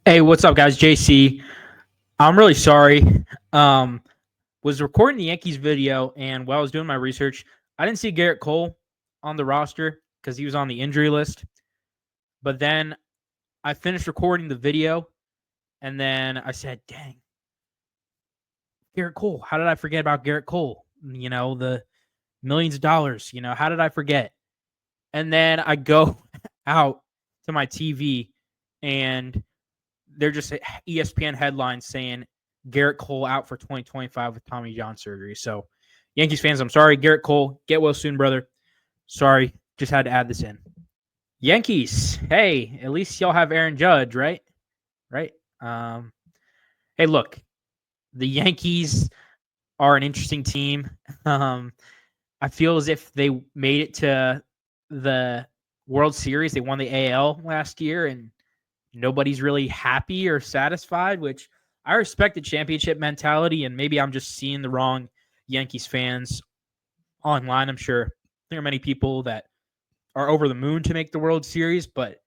Hey, what's up, guys? JC. I'm really sorry. Um, was recording the Yankees video, and while I was doing my research, I didn't see Garrett Cole on the roster because he was on the injury list. But then I finished recording the video, and then I said, "Dang, Garrett Cole! How did I forget about Garrett Cole? The millions of dollars. How did I forget?" And then I go out to my TV, and they're just ESPN headlines saying Garrett Cole out for 2025 with Tommy John surgery. So, Yankees fans, I'm sorry. Garrett Cole, get well soon, brother. Sorry, just had to add this in. Yankees, hey, at least y'all have Aaron Judge, right? Right. Um, hey, look, the Yankees are an interesting team. Um, I feel as if they made it to the World Series. They won the AL last year, and nobody's really happy or satisfied, which I respect the championship mentality, and maybe I'm just seeing the wrong Yankees fans online. I'm sure there are many people that are over the moon to make the World Series, but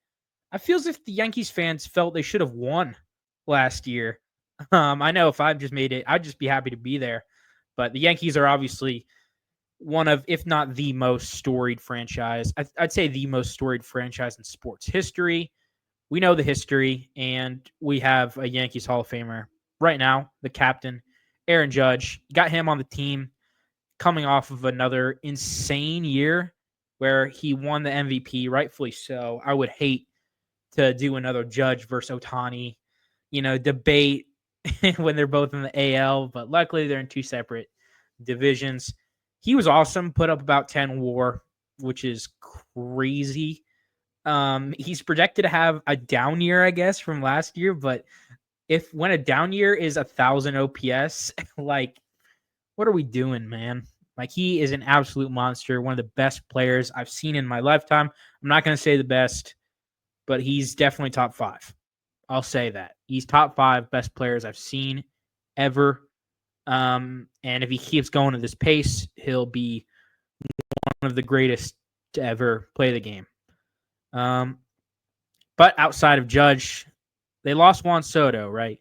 I feel as if the Yankees fans felt they should have won last year. I know if I've just made it, I'd just be happy to be there. But the Yankees are obviously one of, if not the most storied franchise, I'd say the most storied franchise in sports history. We know the history, and we have a Yankees Hall of Famer right now, the captain, Aaron Judge. Got him on the team coming off of another insane year where he won the MVP, rightfully so. I would hate to do another Judge versus Otani, debate when they're both in the AL, but luckily they're in two separate divisions. He was awesome, put up about 10 WAR, which is crazy. He's projected to have a down year, I guess, from last year. But if when a down year is 1,000 OPS, like, what are we doing, man? Like, he is an absolute monster, one of the best players I've seen in my lifetime. I'm not going to say the best, but he's definitely top five. I'll say that he's top five best players I've seen ever. And if he keeps going at this pace, he'll be one of the greatest to ever play the game. Um, But outside of Judge, they lost Juan Soto, right?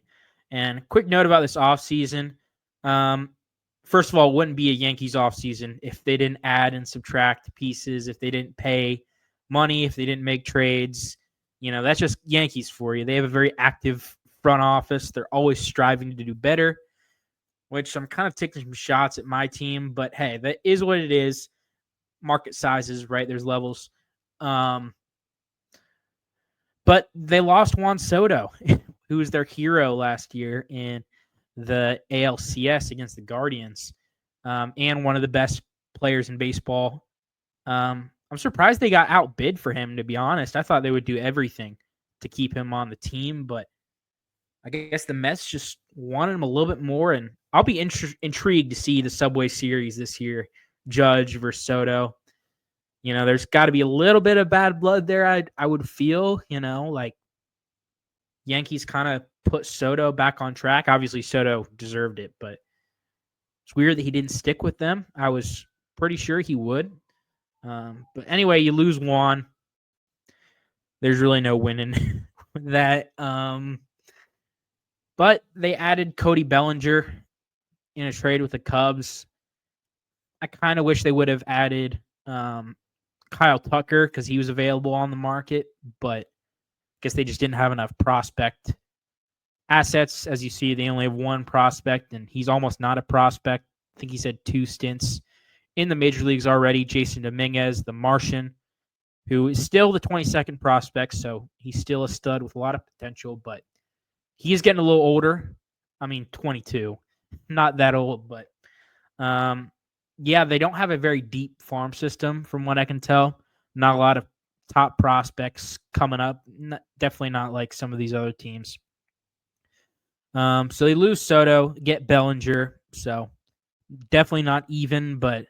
And quick note about this offseason. First of all, it wouldn't be a Yankees offseason if they didn't add and subtract pieces, if they didn't pay money, if they didn't make trades. That's just Yankees for you. They have a very active front office. They're always striving to do better, which I'm kind of taking some shots at my team. But hey, that is what it is. Market sizes, right? There's levels. But they lost Juan Soto, who was their hero last year in the ALCS against the Guardians, and one of the best players in baseball. I'm surprised they got outbid for him, to be honest. I thought they would do everything to keep him on the team, but I guess the Mets just wanted him a little bit more, and I'll be intrigued to see the Subway Series this year, Judge versus Soto. There's got to be a little bit of bad blood there. I would feel, like Yankees kind of put Soto back on track. Obviously, Soto deserved it, but it's weird that he didn't stick with them. I was pretty sure he would. But anyway, you lose Juan. There's really no winning that. But they added Cody Bellinger in a trade with the Cubs. I kind of wish they would have added Kyle Tucker because he was available on the market, but I guess they just didn't have enough prospect assets. As you see, they only have one prospect, and he's almost not a prospect. I think he's had 2 stints in the major leagues already. Jason Dominguez, the Martian, who is still the 22nd prospect, so he's still a stud with a lot of potential, but he is getting a little older. I mean, 22, not that old, but yeah, they don't have a very deep farm system from what I can tell. Not a lot of top prospects coming up. Definitely not like some of these other teams. So they lose Soto, get Bellinger. So definitely not even, but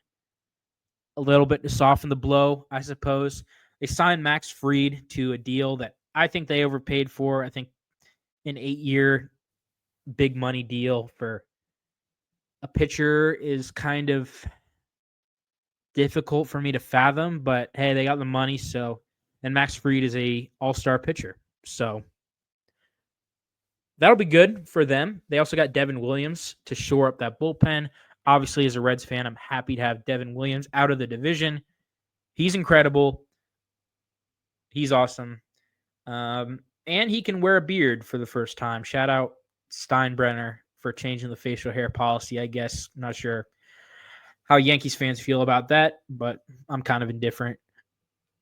a little bit to soften the blow, I suppose. They signed Max Fried to a deal that I think they overpaid for. I think an 8-year big money deal for a pitcher is kind of difficult for me to fathom, but hey, they got the money, so and Max Fried is a all-star pitcher. So that'll be good for them. They also got Devin Williams to shore up that bullpen. Obviously, as a Reds fan, I'm happy to have Devin Williams out of the division. He's incredible. He's awesome. And he can wear a beard for the first time. Shout out Steinbrenner for changing the facial hair policy, I guess. I'm not sure how Yankees fans feel about that, but I'm kind of indifferent.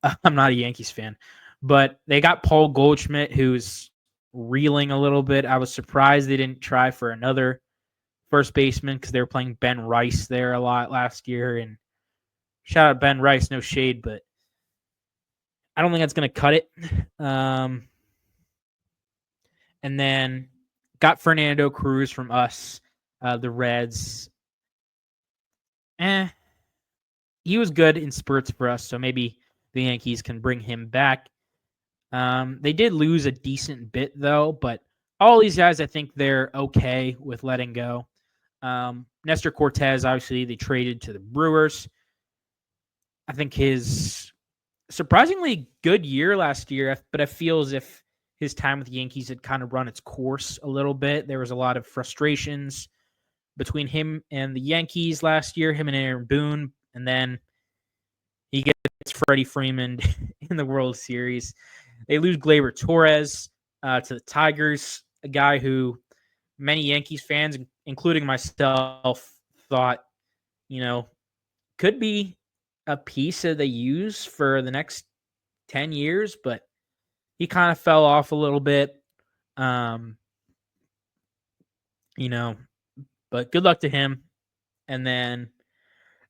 I'm not a Yankees fan. But they got Paul Goldschmidt, who's reeling a little bit. I was surprised they didn't try for another first baseman because they were playing Ben Rice there a lot last year. And shout out Ben Rice, no shade, but I don't think that's going to cut it. And then got Fernando Cruz from us, the Reds. He was good in spurts for us, so maybe the Yankees can bring him back. They did lose a decent bit, though, but all these guys, I think they're okay with letting go. Nestor Cortez, obviously, they traded to the Brewers. I think his surprisingly good year last year, but I feel as if his time with the Yankees had kind of run its course a little bit. There was a lot of frustrations between him and the Yankees last year, him and Aaron Boone, and then he gets Freddie Freeman in the World Series. They lose Gleyber Torres to the Tigers, a guy who many Yankees fans, including myself, thought, could be a piece that they use for the next 10 years, but he kind of fell off a little bit. But good luck to him. And then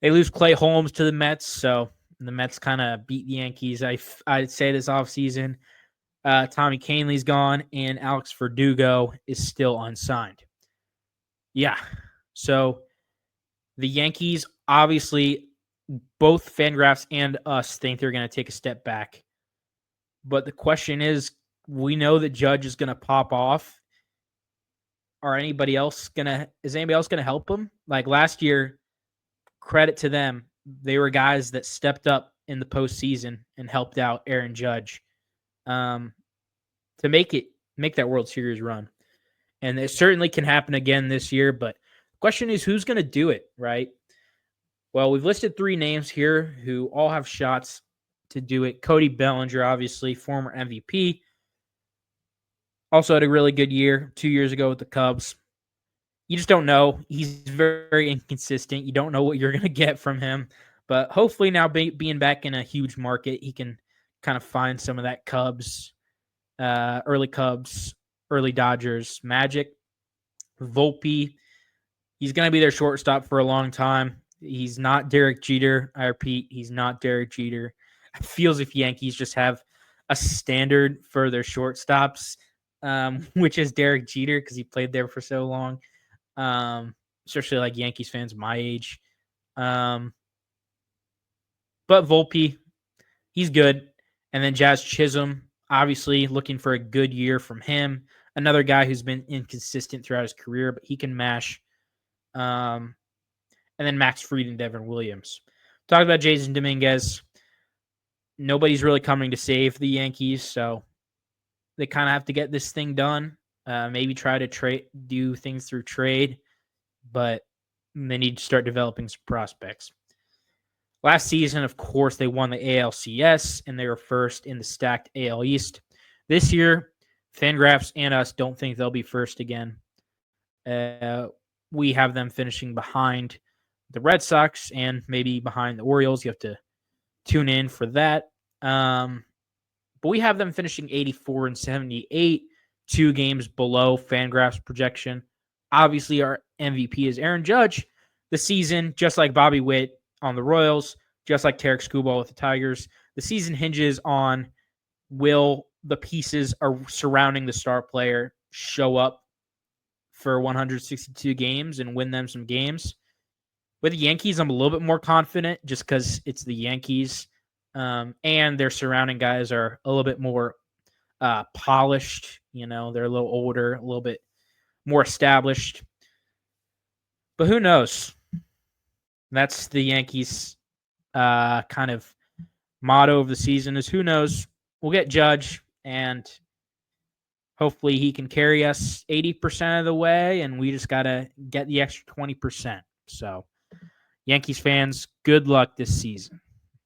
they lose Clay Holmes to the Mets, so the Mets kind of beat the Yankees. I'd say this offseason. Tommy Kahnle's gone, and Alex Verdugo is still unsigned. Yeah, so the Yankees, obviously, both Fangraphs and us think they're going to take a step back. But the question is, we know that Judge is going to pop off. Is anybody else going to help him? Like last year, credit to them. They were guys that stepped up in the postseason and helped out Aaron Judge to make that World Series run. And it certainly can happen again this year. But the question is, who's going to do it, right? Well, we've listed 3 names here who all have shots to do it. Cody Bellinger, obviously, former MVP. Also had a really good year 2 years ago with the Cubs. You just don't know. He's very, very inconsistent. You don't know what you're going to get from him. But hopefully now being back in a huge market, he can kind of find some of that early Dodgers magic. Volpe, he's going to be their shortstop for a long time. He's not Derek Jeter. I repeat, he's not Derek Jeter. It feels if Yankees just have a standard for their shortstops, which is Derek Jeter because he played there for so long. Especially like Yankees fans my age. But Volpe, he's good. And then Jazz Chisholm, obviously looking for a good year from him. Another guy who's been inconsistent throughout his career, but he can mash. And then Max Fried and Devin Williams. Talk about Jason Dominguez. Nobody's really coming to save the Yankees, so they kind of have to get this thing done. Maybe try to do things through trade, but they need to start developing some prospects. Last season, of course, they won the ALCS, and they were first in the stacked AL East. This year, Fangraphs and us don't think they'll be first again. We have them finishing behind the Red Sox and maybe behind the Orioles. You have to tune in for that. But we have them finishing 84 and 78, 2 games below Fangraphs projection. Obviously, our MVP is Aaron Judge. The season, just like Bobby Witt on the Royals, just like Tarek Skubal with the Tigers, the season hinges on will the pieces surrounding the star player show up for 162 games and win them some games. With the Yankees, I'm a little bit more confident just because it's the Yankees. And their surrounding guys are a little bit more polished. They're a little older, a little bit more established. But who knows? That's the Yankees' kind of motto of the season is who knows. We'll get Judge, and Hopefully he can carry us 80% of the way, and we just got to get the extra 20%. So, Yankees fans, good luck this season.